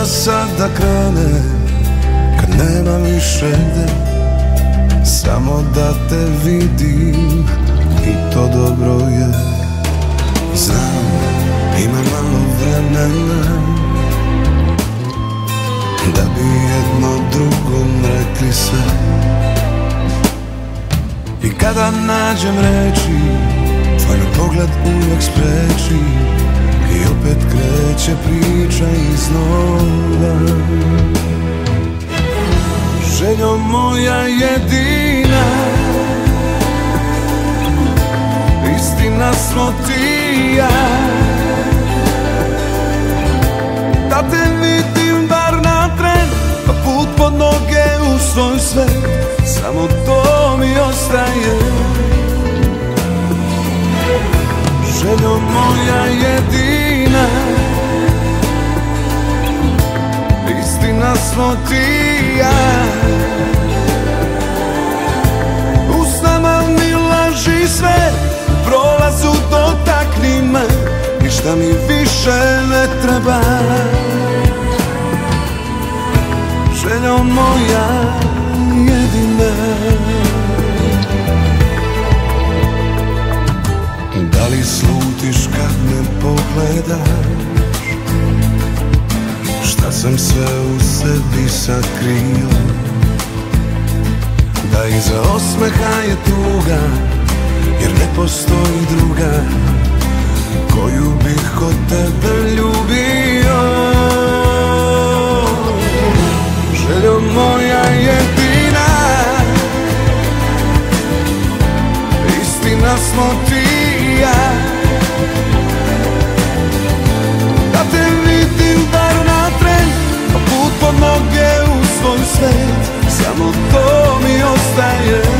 da sada krene, kad nema više gde, samo da te vidim i to dobro je. Znam, ima malo vremena da bi jedno drugom rekli sve. I kada nađem reči, tvoj me pogled uvek spreči i opet kreće priča iznova. Željo moja jedina, istina smo ti i ja, da te vidim bar na tren, pa put pod noge u svoj svet, samo to mi ostaje. Željo moja jedina, istina smo ti i ja, usnama mi laži sve, u prolazu dotakni me, ništa mi više ne treba. Željo moja jedina, da li slutiš kad me pogledaš, šta sam sve u sebi sakrio, da iza osmeha je tuga, jer ne postoji druga koju bih od tebe ljubio. Željo moja jedina, istina smo ti i ja, da te vidim bar na tren, pa put pod noge u svoj svet, samo to mi ostaje.